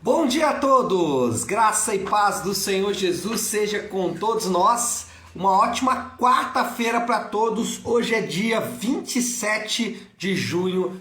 Bom dia a todos! Graça e paz do Senhor Jesus seja com todos nós. Uma ótima quarta-feira para todos. Hoje é dia 27 de junho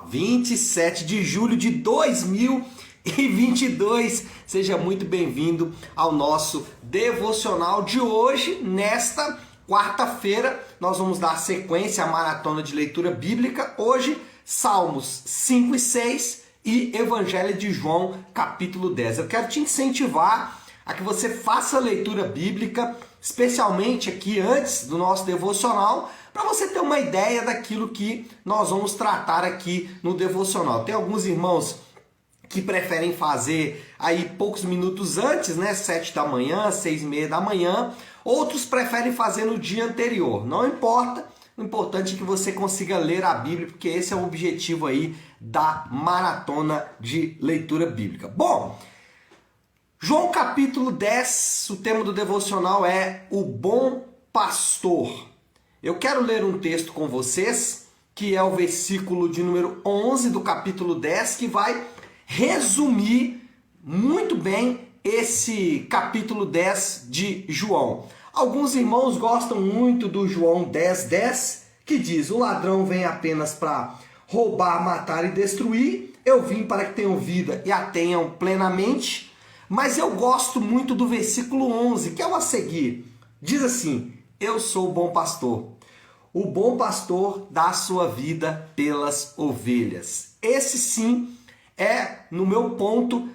27 de julho de 2022. Seja muito bem-vindo ao nosso devocional de hoje. Nesta quarta-feira, nós vamos dar sequência à maratona de leitura bíblica. Hoje, Salmos 5 e 6 e Evangelho de João, capítulo 10. Eu quero te incentivar a que você faça a leitura bíblica, especialmente aqui antes do nosso devocional, para você ter uma ideia daquilo que nós vamos tratar aqui no devocional. Tem alguns irmãos que preferem fazer aí poucos minutos antes, né? 7 da manhã, 6:30 da manhã. Outros preferem fazer no dia anterior. Não importa. O importante é que você consiga ler a Bíblia, porque esse é o objetivo aí da maratona de leitura bíblica. Bom, João capítulo 10, o tema do devocional é o bom pastor. Eu quero ler um texto com vocês, que é o versículo de número 11 do capítulo 10, que vai resumir muito bem esse capítulo 10 de João. Alguns irmãos gostam muito do João 10:10, que diz: o ladrão vem apenas para roubar, matar e destruir. Eu vim para que tenham vida e a tenham plenamente. Mas eu gosto muito do versículo 11, que é o a seguir. Diz assim: eu sou o bom pastor. O bom pastor dá a sua vida pelas ovelhas. Esse sim é, no meu ponto,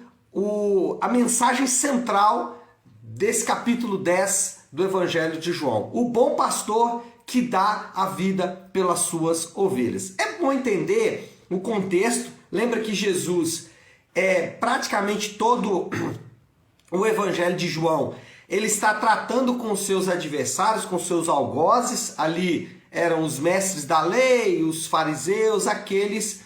a mensagem central desse capítulo 10 do Evangelho de João. O bom pastor que dá a vida pelas suas ovelhas. É bom entender o contexto. Lembra que Jesus, praticamente todo o Evangelho de João, ele está tratando com seus adversários, com seus algozes. Ali eram os mestres da lei, os fariseus, aqueles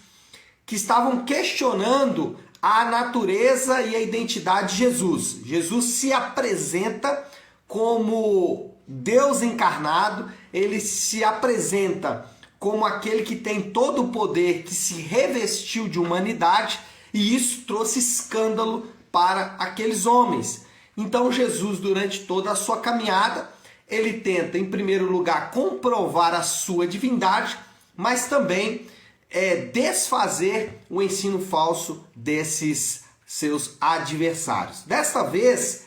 que estavam questionando a natureza e a identidade de Jesus. Jesus se apresenta como Deus encarnado, ele se apresenta como aquele que tem todo o poder, que se revestiu de humanidade, e isso trouxe escândalo para aqueles homens. Então Jesus, durante toda a sua caminhada, ele tenta, em primeiro lugar, comprovar a sua divindade, mas também desfazer o ensino falso desses seus adversários. Desta vez,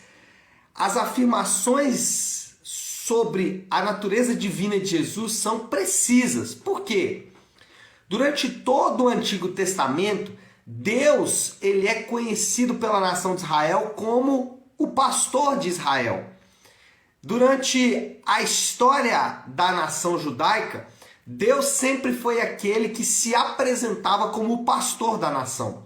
as afirmações sobre a natureza divina de Jesus são precisas. Por quê? Durante todo o Antigo Testamento, Deus ele é conhecido pela nação de Israel como o pastor de Israel. Durante a história da nação judaica, Deus sempre foi aquele que se apresentava como o pastor da nação.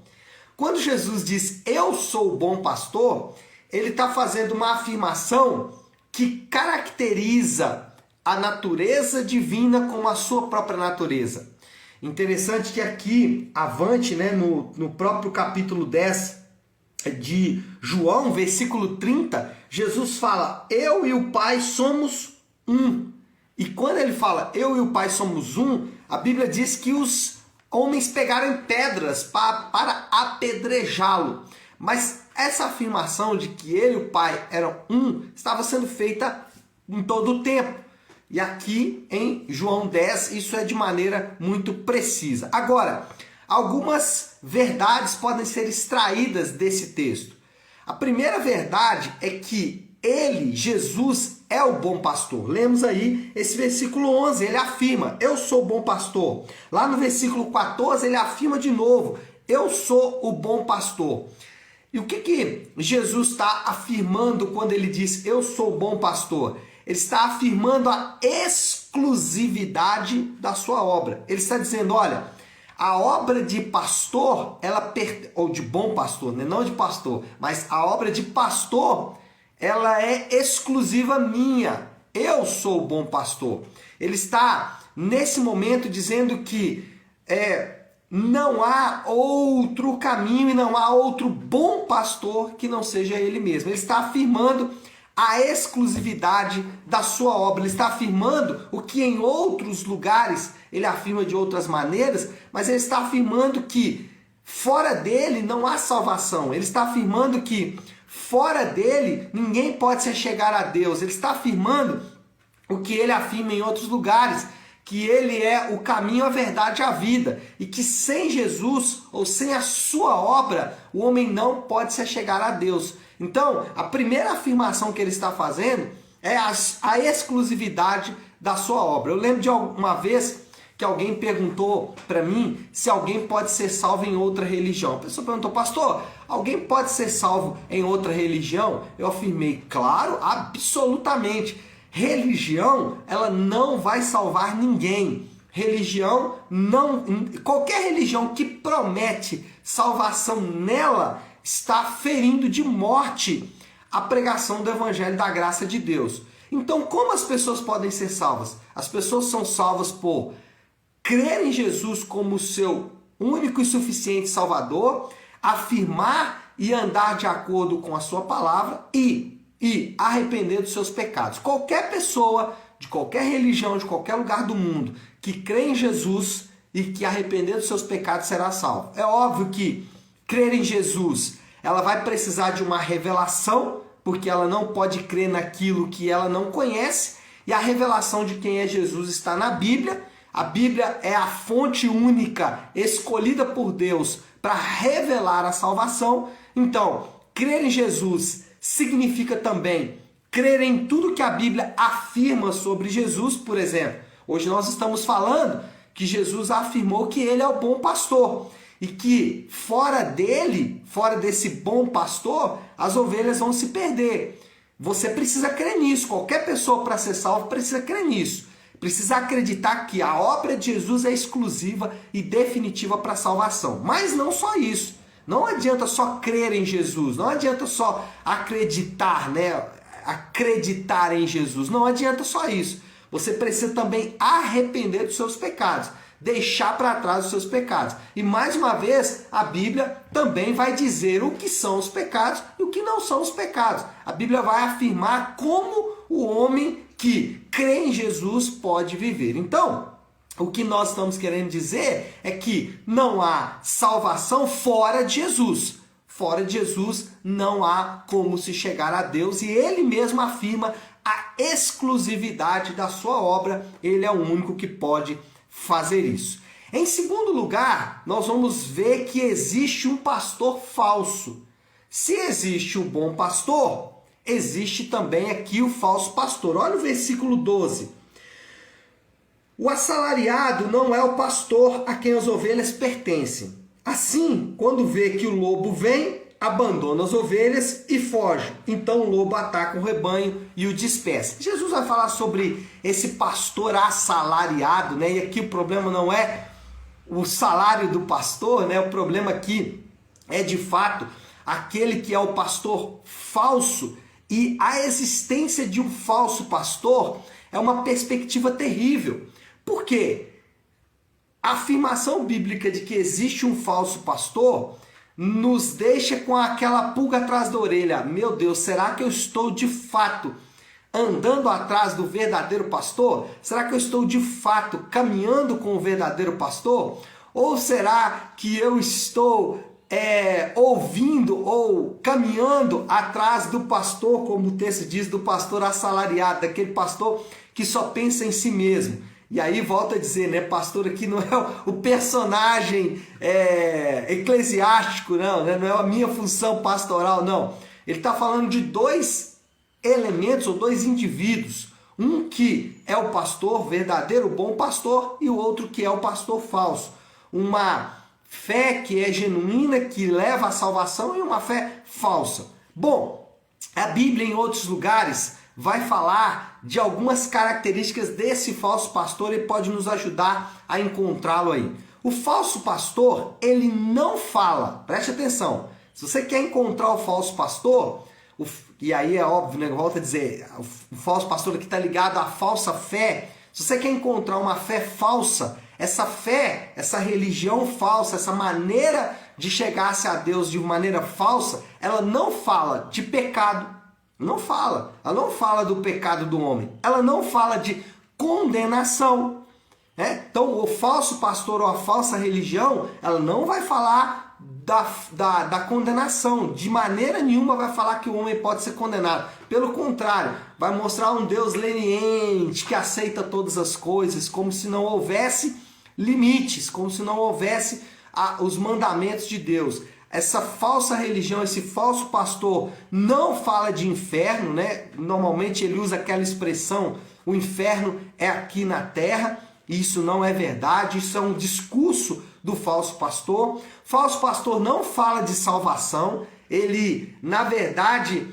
Quando Jesus diz, eu sou o bom pastor, ele está fazendo uma afirmação que caracteriza a natureza divina como a sua própria natureza. Interessante que aqui, avante, né, no próprio capítulo 10 de João, versículo 30, Jesus fala, eu e o Pai somos um. E quando ele fala, eu e o Pai somos um, a Bíblia diz que os homens pegaram pedras para apedrejá-lo. Mas essa afirmação de que ele e o Pai eram um, estava sendo feita em todo o tempo. E aqui em João 10, isso é de maneira muito precisa. Agora, algumas verdades podem ser extraídas desse texto. A primeira verdade é que ele, Jesus, é o bom pastor. Lemos aí esse versículo 11, ele afirma, eu sou o bom pastor. Lá no versículo 14, ele afirma de novo, eu sou o bom pastor. E o que Jesus está afirmando quando ele diz, eu sou o bom pastor? Ele está afirmando a exclusividade da sua obra. Ele está dizendo, olha, a obra de pastor, ou de bom pastor, né? Não de pastor, mas a obra de pastor, ela é exclusiva minha. Eu sou o bom pastor. Ele está, nesse momento, dizendo que não há outro caminho e não há outro bom pastor que não seja ele mesmo. Ele está afirmando a exclusividade da sua obra. Ele está afirmando o que em outros lugares ele afirma de outras maneiras, mas ele está afirmando que fora dele não há salvação. Ele está afirmando que fora dele ninguém pode se chegar a Deus. Ele está afirmando o que ele afirma em outros lugares, que ele é o caminho, a verdade e a vida, e que sem Jesus ou sem a sua obra, o homem não pode se chegar a Deus. Então, a primeira afirmação que ele está fazendo é a exclusividade da sua obra. Eu lembro de uma vez que alguém perguntou para mim se alguém pode ser salvo em outra religião. A pessoa perguntou: pastor, alguém pode ser salvo em outra religião? Eu afirmei: claro, absolutamente. Religião, ela não vai salvar ninguém. Religião não, qualquer religião que promete salvação nela está ferindo de morte a pregação do evangelho da graça de Deus. Então, como as pessoas podem ser salvas? As pessoas são salvas por crer em Jesus como seu único e suficiente Salvador, afirmar e andar de acordo com a sua palavra e arrepender dos seus pecados. Qualquer pessoa, de qualquer religião, de qualquer lugar do mundo, que crê em Jesus e que arrepender dos seus pecados será salvo. É óbvio que crer em Jesus, ela vai precisar de uma revelação, porque ela não pode crer naquilo que ela não conhece, e a revelação de quem é Jesus está na Bíblia. A Bíblia é a fonte única, escolhida por Deus para revelar a salvação. Então, crer em Jesus significa também crer em tudo que a Bíblia afirma sobre Jesus. Por exemplo, hoje nós estamos falando que Jesus afirmou que ele é o bom pastor e que fora dele, fora desse bom pastor, as ovelhas vão se perder. Você precisa crer nisso. Qualquer pessoa, para ser salvo, precisa crer nisso. Precisa acreditar que a obra de Jesus é exclusiva e definitiva para a salvação. Mas não só isso. Não adianta só crer em Jesus, não adianta só acreditar, né? Acreditar em Jesus, não adianta só isso. Você precisa também arrepender dos seus pecados, deixar para trás os seus pecados. E mais uma vez, a Bíblia também vai dizer o que são os pecados e o que não são os pecados. A Bíblia vai afirmar como o homem que crê em Jesus pode viver. Então, o que nós estamos querendo dizer é que não há salvação fora de Jesus. Fora de Jesus não há como se chegar a Deus, e ele mesmo afirma a exclusividade da sua obra. Ele é o único que pode fazer isso. Em segundo lugar, nós vamos ver que existe um pastor falso. Se existe o bom pastor, existe também aqui o falso pastor. Olha o versículo 12. O assalariado não é o pastor a quem as ovelhas pertencem. Assim, quando vê que o lobo vem, abandona as ovelhas e foge. Então o lobo ataca o rebanho e o dispersa. Jesus vai falar sobre esse pastor assalariado, né? E aqui o problema não é o salário do pastor, né? O problema aqui é de fato aquele que é o pastor falso. E a existência de um falso pastor é uma perspectiva terrível. Por quê? A afirmação bíblica de que existe um falso pastor nos deixa com aquela pulga atrás da orelha. Meu Deus, será que eu estou de fato andando atrás do verdadeiro pastor? Será que eu estou de fato caminhando com o verdadeiro pastor? Ou será que eu estou ouvindo ou caminhando atrás do pastor, como o texto diz, do pastor assalariado, daquele pastor que só pensa em si mesmo? E aí volta a dizer, né, pastor aqui não é o personagem eclesiástico, não, né? Não é a minha função pastoral, não. Ele está falando de dois elementos ou dois indivíduos. Um que é o pastor verdadeiro, o bom pastor, e o outro que é o pastor falso. Uma fé que é genuína, que leva à salvação, e uma fé falsa. Bom, a Bíblia em outros lugares vai falar de algumas características desse falso pastor e pode nos ajudar a encontrá-lo aí. O falso pastor, ele não fala, preste atenção, se você quer encontrar o falso pastor, e aí é óbvio, né, volta a dizer, o falso pastor aqui está ligado à falsa fé. Se você quer encontrar uma fé falsa, essa fé, essa religião falsa, essa maneira de chegar-se a Deus de maneira falsa, ela não fala de pecado. Não fala. Ela não fala do pecado do homem. Ela não fala de condenação. Então, o falso pastor ou a falsa religião, ela não vai falar da condenação. De maneira nenhuma vai falar que o homem pode ser condenado. Pelo contrário, vai mostrar um Deus leniente, que aceita todas as coisas, como se não houvesse limites, como se não houvesse os mandamentos de Deus. Essa falsa religião, esse falso pastor não fala de inferno, né? Normalmente ele usa aquela expressão, o inferno é aqui na terra. Isso não é verdade, isso é um discurso do falso pastor. Falso pastor não fala de salvação, ele, na verdade,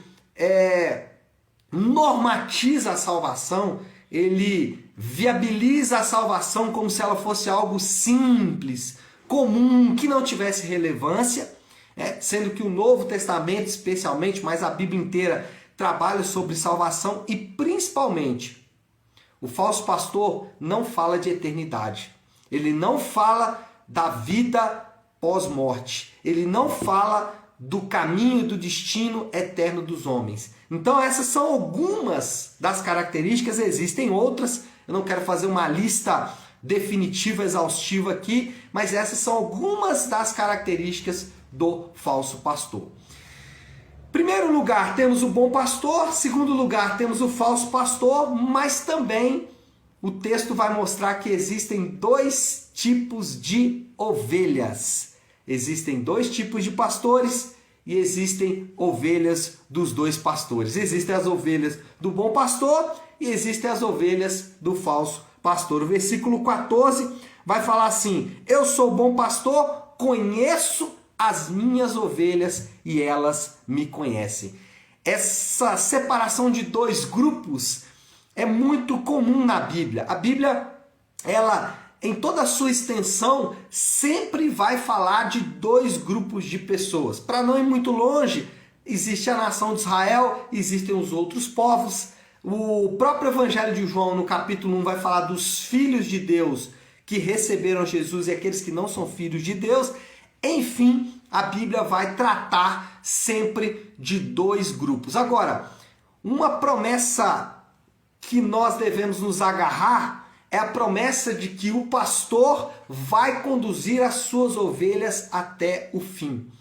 normatiza a salvação, ele viabiliza a salvação como se ela fosse algo simples, comum, que não tivesse relevância, sendo que o Novo Testamento, especialmente, mas a Bíblia inteira, trabalha sobre salvação e, principalmente, o falso pastor não fala de eternidade. Ele não fala da vida pós-morte. Ele não fala do caminho e do destino eterno dos homens. Então essas são algumas das características, existem outras. Eu não quero fazer uma lista definitiva, exaustiva aqui, mas essas são algumas das características do falso pastor. Primeiro lugar, temos o bom pastor. Segundo lugar, temos o falso pastor, mas também o texto vai mostrar que existem dois tipos de ovelhas. Existem dois tipos de pastores e existem ovelhas dos dois pastores. Existem as ovelhas do bom pastor e existem as ovelhas do falso pastor. O versículo 14 vai falar assim: eu sou o bom pastor, conheço as minhas ovelhas e elas me conhecem. Essa separação de dois grupos é muito comum na Bíblia. A Bíblia, ela, em toda a sua extensão, sempre vai falar de dois grupos de pessoas. Para não ir muito longe, existe a nação de Israel, existem os outros povos. O próprio Evangelho de João, no capítulo 1, vai falar dos filhos de Deus que receberam Jesus e aqueles que não são filhos de Deus. Enfim, a Bíblia vai tratar sempre de dois grupos. Agora, uma promessa que nós devemos nos agarrar é a promessa de que o pastor vai conduzir as suas ovelhas até o fim.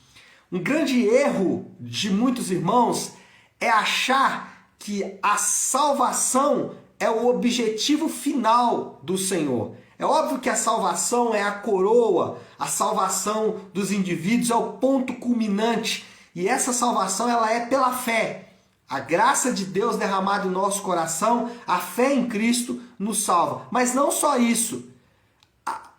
Um grande erro de muitos irmãos é achar que a salvação é o objetivo final do Senhor. É óbvio que a salvação é a coroa, a salvação dos indivíduos é o ponto culminante. E essa salvação ela é pela fé. A graça de Deus derramada em nosso coração, a fé em Cristo nos salva. Mas não só isso.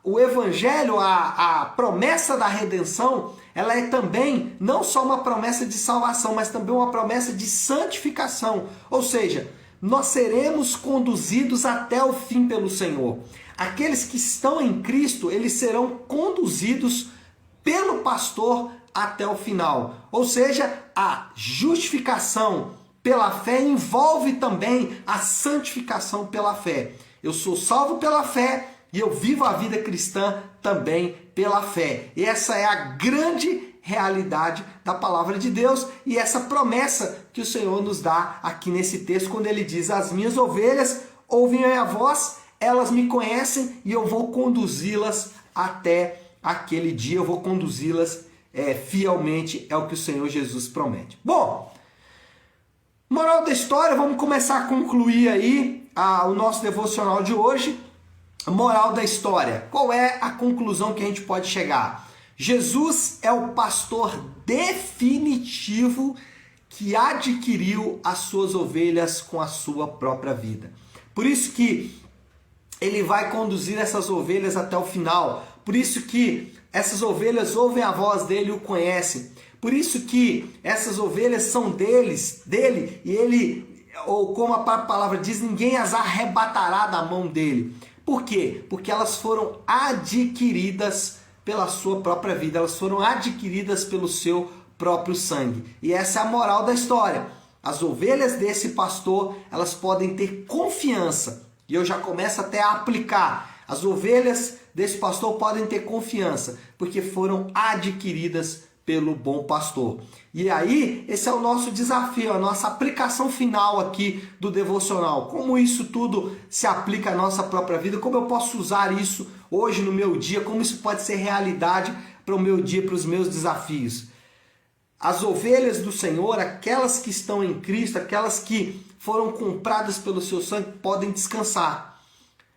O Evangelho, a promessa da redenção, ela é também não só uma promessa de salvação, mas também uma promessa de santificação. Ou seja, nós seremos conduzidos até o fim pelo Senhor. Aqueles que estão em Cristo, eles serão conduzidos pelo pastor até o final. Ou seja, a justificação pela fé envolve também a santificação pela fé. Eu sou salvo pela fé e eu vivo a vida cristã também pela fé. E essa é a grande realidade da palavra de Deus e essa promessa que o Senhor nos dá aqui nesse texto, quando ele diz: as minhas ovelhas ouvem a minha voz, elas me conhecem e eu vou conduzi-las até aquele dia, eu vou conduzi-las fielmente, é o que o Senhor Jesus promete. Bom, moral da história, vamos começar a concluir aí o nosso devocional de hoje. Moral da história, qual é a conclusão que a gente pode chegar? Jesus é o pastor definitivo que adquiriu as suas ovelhas com a sua própria vida. Por isso que ele vai conduzir essas ovelhas até o final. Por isso que essas ovelhas ouvem a voz dele e o conhecem. Por isso que essas ovelhas são dele, e ele, ou como a palavra diz, ninguém as arrebatará da mão dele. Por quê? Porque elas foram adquiridas pela sua própria vida, elas foram adquiridas pelo seu próprio sangue. E essa é a moral da história. As ovelhas desse pastor, elas podem ter confiança. E eu já começo até a aplicar. As ovelhas desse pastor podem ter confiança, porque foram adquiridas pelo bom pastor. E aí, esse é o nosso desafio, a nossa aplicação final aqui do devocional. Como isso tudo se aplica à nossa própria vida, como eu posso usar isso hoje no meu dia, como isso pode ser realidade para o meu dia, para os meus desafios. As ovelhas do Senhor, aquelas que estão em Cristo, aquelas que foram compradas pelo seu sangue, podem descansar.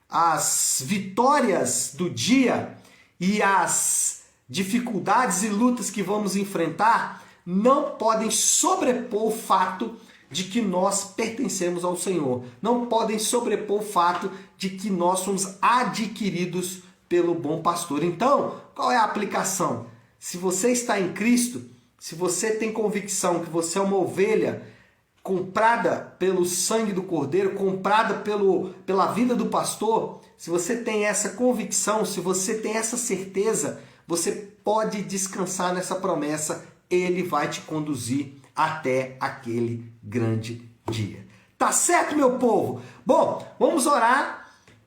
As vitórias do dia e as dificuldades e lutas que vamos enfrentar não podem sobrepor o fato de que nós pertencemos ao Senhor. Não podem sobrepor o fato de que nós somos adquiridos pelo bom pastor. Então, qual é a aplicação? Se você está em Cristo, se você tem convicção que você é uma ovelha comprada pelo sangue do Cordeiro, comprada pela vida do pastor, se você tem essa convicção, se você tem essa certeza, você pode descansar nessa promessa. Ele vai te conduzir até aquele grande dia. Tá certo, meu povo? Bom, vamos orar.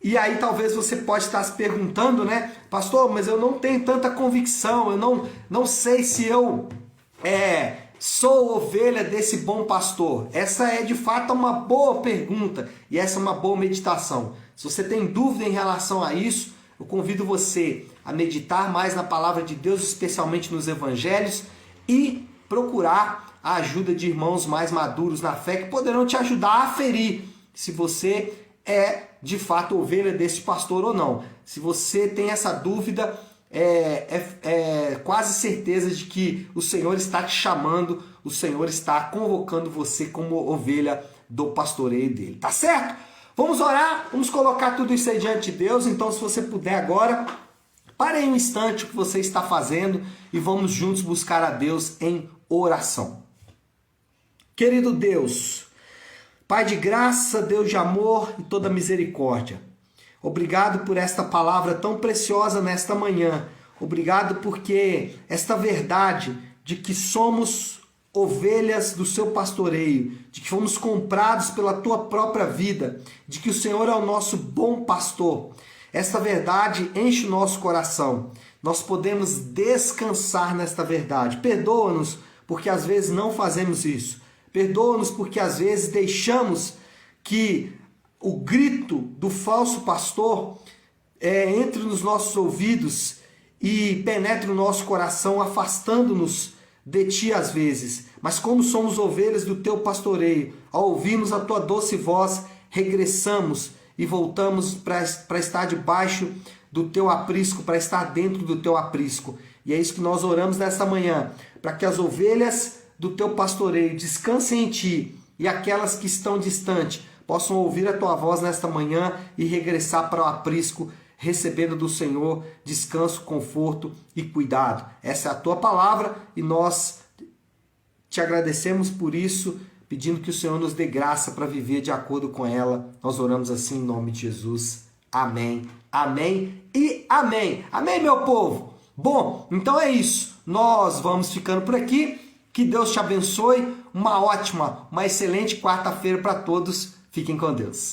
E aí talvez você pode estar se perguntando, né? Pastor, mas eu não tenho tanta convicção, eu não sei se eu sou ovelha desse bom pastor. Essa é de fato uma boa pergunta e essa é uma boa meditação. Se você tem dúvida em relação a isso, eu convido você a meditar mais na palavra de Deus, especialmente nos evangelhos, e procurar a ajuda de irmãos mais maduros na fé que poderão te ajudar a aferir se você é de fato ovelha desse pastor ou não. Se você tem essa dúvida, quase certeza de que o Senhor está te chamando, o Senhor está convocando você como ovelha do pastoreio dele, tá certo? Vamos orar, vamos colocar tudo isso aí diante de Deus. Então, se você puder agora, pare aí um instante o que você está fazendo e vamos juntos buscar a Deus em oração. Querido Deus, Pai de graça, Deus de amor e toda misericórdia, obrigado por esta palavra tão preciosa nesta manhã. Obrigado porque esta verdade de que somos ovelhas do seu pastoreio, de que fomos comprados pela tua própria vida, de que o Senhor é o nosso bom pastor. Esta verdade enche o nosso coração. Nós podemos descansar nesta verdade. Perdoa-nos porque às vezes não fazemos isso. Perdoa-nos porque às vezes deixamos que o grito do falso pastor entre nos nossos ouvidos e penetre no nosso coração, afastando-nos de ti às vezes. Mas como somos ovelhas do teu pastoreio, ao ouvirmos a tua doce voz, regressamos e voltamos para estar debaixo do teu aprisco, para estar dentro do teu aprisco. E é isso que nós oramos nesta manhã, para que as ovelhas do teu pastoreio descansem em ti e aquelas que estão distantes possam ouvir a tua voz nesta manhã e regressar para o aprisco, recebendo do Senhor descanso, conforto e cuidado. Essa é a tua palavra e nós te agradecemos por isso, pedindo que o Senhor nos dê graça para viver de acordo com ela. Nós oramos assim em nome de Jesus. Amém, amém e amém. Amém, meu povo? Bom, então é isso. Nós vamos ficando por aqui. Que Deus te abençoe. Uma ótima, uma excelente quarta-feira para todos. Fiquem com Deus.